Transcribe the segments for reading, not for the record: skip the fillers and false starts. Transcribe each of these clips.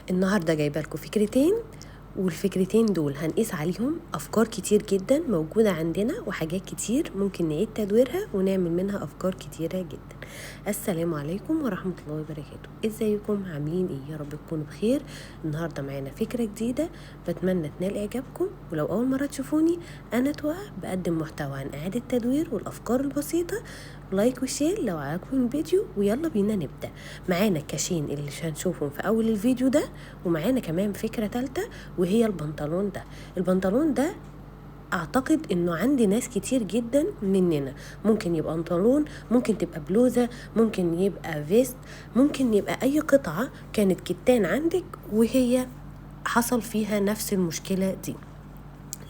النهاردة جايبه لكم فكرتين، والفكرتين دول هنقيس عليهم أفكار كتير جدا موجودة عندنا وحاجات كتير ممكن نعيد تدويرها ونعمل منها أفكار كتيرة جدا. السلام عليكم ورحمة الله وبركاته. ازيكم عاملين ايه؟ يا رب تكونوا بخير. النهاردة معانا فكرة جديدة بتمنى تنال إعجابكم، ولو أول مرة تشوفوني أنا توأ بقدم محتوى عن إعادة تدوير والأفكار البسيطة. لايك وشير لو عجبكم الفيديو، ويلا بينا نبدأ. معانا الكاشين اللي هنشوفهم في أول الفيديو ده، ومعانا كمان فكرة تالتة وهي البنطلون ده اعتقد انه عندي ناس كتير جدا مننا ممكن يبقى بنطلون، ممكن تبقى بلوزة، ممكن يبقى فيست، ممكن يبقى اي قطعة كانت كتان عندك وهي حصل فيها نفس المشكلة دي.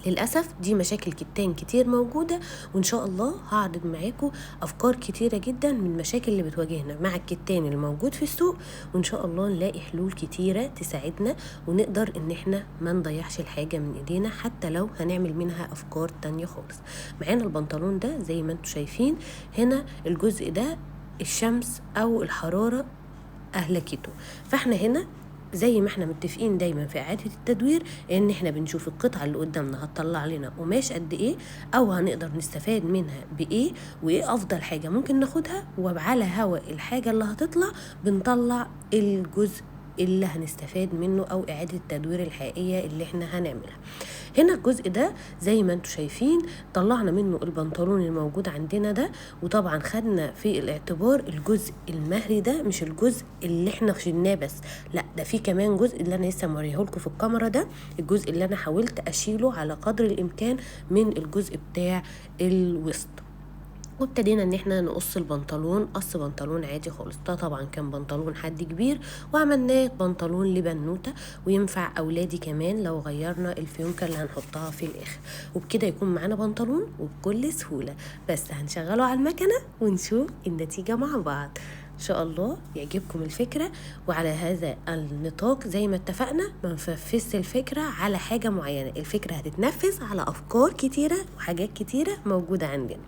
للأسف دي مشاكل كتان كتير موجودة، وإن شاء الله هعرض معاكم أفكار كتيرة جدا من المشاكل اللي بتواجهنا مع الكتان الموجود في السوق، وإن شاء الله نلاقي حلول كتيرة تساعدنا ونقدر إن احنا ما نضيعش الحاجة من إيدينا حتى لو هنعمل منها أفكار تانية خالص. معانا البنطلون ده زي ما انتوا شايفين هنا، الجزء ده الشمس أو الحرارة أهلكته، فاحنا هنا زي ما احنا متفقين دايما في اعادة التدوير ان احنا بنشوف القطعة اللي قدامنا هتطلع لنا قماش قد ايه، او هنقدر نستفاد منها بايه، وايه افضل حاجة ممكن ناخدها، وعلى هواء الحاجة اللي هتطلع بنطلع الجزء اللي هنستفاد منه او اعادة التدوير الحقيقية اللي احنا هنعملها. هنا الجزء ده زي ما انتوا شايفين طلعنا منه البنطلون الموجود عندنا ده، وطبعا خدنا في الاعتبار الجزء المهري ده، مش الجزء اللي احنا شلناه بس، لا ده في كمان جزء اللي انا لسه موريه لكم في الكاميرا ده، الجزء اللي انا حاولت اشيله على قدر الامكان من الجزء بتاع الوسط. وابتدينا ان احنا نقص البنطلون قص بنطلون عادي خالص. ده طبعا كان بنطلون حد كبير وعملناه بنطلون لبنوته، وينفع اولادي كمان لو غيرنا الفيونكه اللي هنحطها في الاخر، وبكده يكون معانا بنطلون وبكل سهوله. بس هنشغله على المكنه ونشوف النتيجه مع بعض. ان شاء الله يعجبكم الفكرة، وعلى هذا النطاق زي ما اتفقنا ما نفذش الفكرة على حاجة معينة، الفكرة هتتنفذ على افكار كتيرة وحاجات كتيرة موجودة عندنا.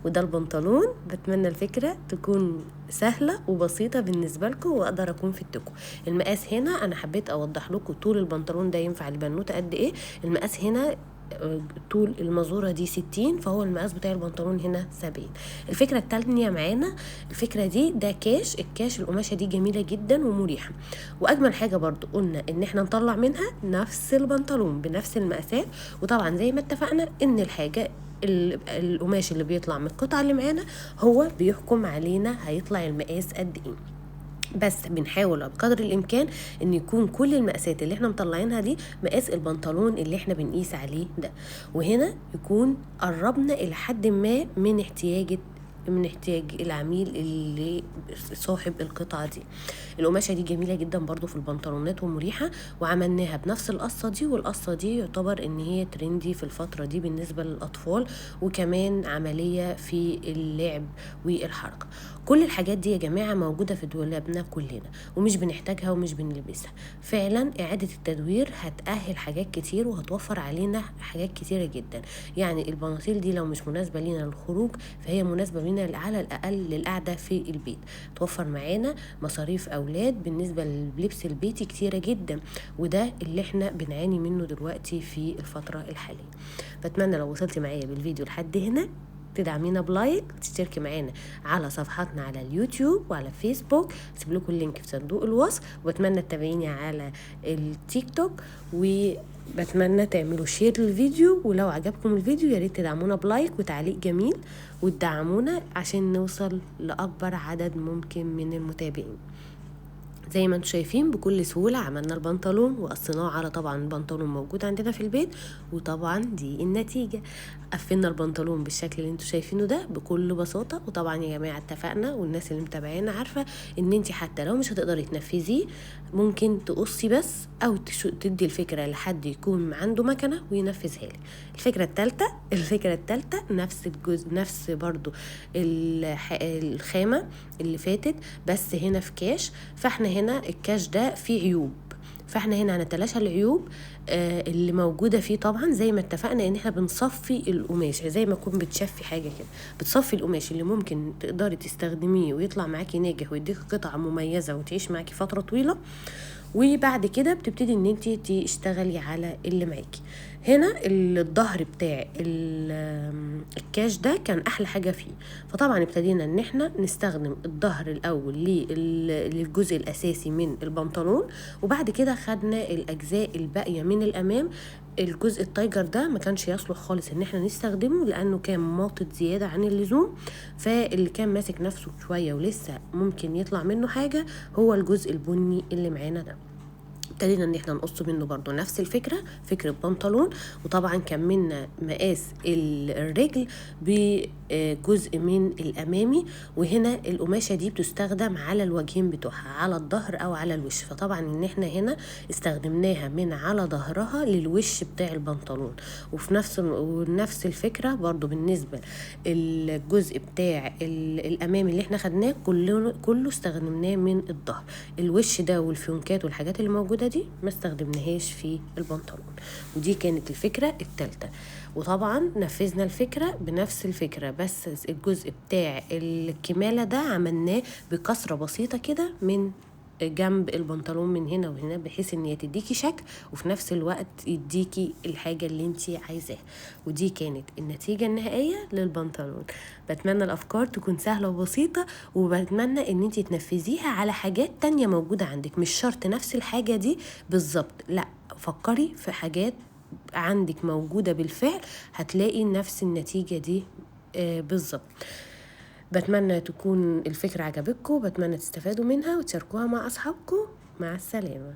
وده البنطلون، بتمنى الفكرة تكون سهلة وبسيطة بالنسبة لكم واقدر اكون فدتكم. المقاس هنا انا حبيت اوضح لكم طول البنطلون ده ينفع البنوتة قد ايه. المقاس هنا طول المزورة دي 60، فهو المقاس بتاع البنطلون هنا 70. الفكرة التانية معانا الفكرة دي ده الكاش القماشة دي جميلة جدا ومريحة، واجمل حاجة برضو قلنا ان احنا نطلع منها نفس البنطلون بنفس المقاسات. وطبعا زي ما اتفقنا ان الحاجة القماش اللي بيطلع من القطعة اللي معانا هو بيحكم علينا هيطلع المقاس قد ايه، بس بنحاول بقدر الامكان ان يكون كل المقاسات اللي احنا مطلعينها دي مقاس البنطلون اللي احنا بنقيس عليه ده، وهنا يكون قربنا الى حد ما من احتياج العميل اللي صاحب القطعة دي. القماشة دي جميلة جدا برضو في البنطلونات ومريحة، وعملناها بنفس القصة دي، والقصة دي يعتبر ان هي ترندي في الفترة دي بالنسبة للأطفال، وكمان عملية في اللعب والحركة. كل الحاجات دي يا جماعة موجودة في دولابنا كلنا ومش بنحتاجها ومش بنلبسها. فعلا إعادة التدوير هتأهل حاجات كتير وهتوفر علينا حاجات كتيرة جدا. يعني البناطيل دي لو مش مناسبة لنا للخروج فهي مناسبة لنا على الأقل للقعدة في البيت، توفر معانا مصاريف أولاد بالنسبة للبس البيتي كتيرة جدا، وده اللي احنا بنعاني منه دلوقتي في الفترة الحالية. بتمنى لو وصلتي معايا بالفيديو لحد هنا تدعمينا بلايك، تشتركي معانا على صفحاتنا على اليوتيوب وعلى فيسبوك، سيب لكم اللينك في صندوق الوصف، وبتمنى تتابعيني على التيك توك، وبتمنى تعملوا شير للفيديو، ولو عجبكم الفيديو يا ريت تدعمونا بلايك وتعليق جميل وتدعمونا عشان نوصل لأكبر عدد ممكن من المتابعين. زي ما انتم شايفين بكل سهولة عملنا البنطلون وقصيناه على طبعا البنطلون موجود عندنا في البيت، وطبعا دي النتيجة. قفلنا البنطلون بالشكل اللي انتم شايفينه ده بكل بساطة. وطبعا يا جماعة اتفقنا والناس اللي متابعينا عارفة ان انت حتى لو مش هتقدري تنفذيه ممكن تقصي بس، او تدي الفكرة لحد يكون عنده مكنة وينفذها لك. الفكرة التالتة نفس الجزء، نفس برضو الخامة اللي فاتت، بس هنا في كاش. فاحنا هنا الكاش ده فيه عيوب، فاحنا هنا هنتلاشى العيوب اللي موجودة فيه. طبعا زي ما اتفقنا ان احنا بنصفي القماش، زي ما تكون بتشفي حاجة كده، بتصفي القماش اللي ممكن تقدري تستخدميه ويطلع معاكي ناجح ويديك قطعة مميزة وتعيش معاكي فترة طويلة، وبعد كده بتبتدي ان انت تشتغلي على اللي معاكي. هنا الظهر بتاع الكاش ده كان احلى حاجة فيه، فطبعا ابتدينا ان احنا نستخدم الظهر الاول للجزء الاساسي من البنطلون، وبعد كده خدنا الاجزاء الباقية من الامام. الجزء التايجر ده ما كانش يصلح خالص ان احنا نستخدمه لانه كان ماطط زيادة عن اللزوم، فاللي كان ماسك نفسه شوية ولسه ممكن يطلع منه حاجة هو الجزء البني اللي معانا ده. ابتدينا ان احنا نقص منه برضو نفس الفكرة، فكرة بنطلون، وطبعا كملنا مقاس الرجل بجزء من الامامي. وهنا القماشة دي بتستخدم على الوجهين بتوعها، على الظهر او على الوش، فطبعا ان احنا هنا استخدمناها من على ظهرها للوش بتاع البنطلون. وفي نفس الفكرة برضو بالنسبة الجزء بتاع الامامي اللي احنا خدناه كله استخدمناه من الظهر. الوش ده والفيونكات والحاجات اللي موجودة دي ما استخدمناهاش في البنطلون. ودي كانت الفكرة الثالثة. وطبعا نفذنا الفكرة بنفس الفكرة، بس الجزء بتاع الكمالة ده عملناه بكسرة بسيطة كده من جنب البنطلون من هنا وهنا، بحيث ان تديكي شكل وفي نفس الوقت يديكي الحاجة اللي انتي عايزاها. ودي كانت النتيجة النهائية للبنطلون. بتمنى الافكار تكون سهلة وبسيطة، وبتمنى ان انتي تنفذيها على حاجات تانية موجودة عندك، مش شرط نفس الحاجة دي بالظبط، لا، فكري في حاجات عندك موجودة بالفعل هتلاقي نفس النتيجة دي بالظبط. بتمنى تكون الفكرة عجبتكم، بتمنى تستفادوا منها وتشاركوها مع أصحابكم. مع السلامة.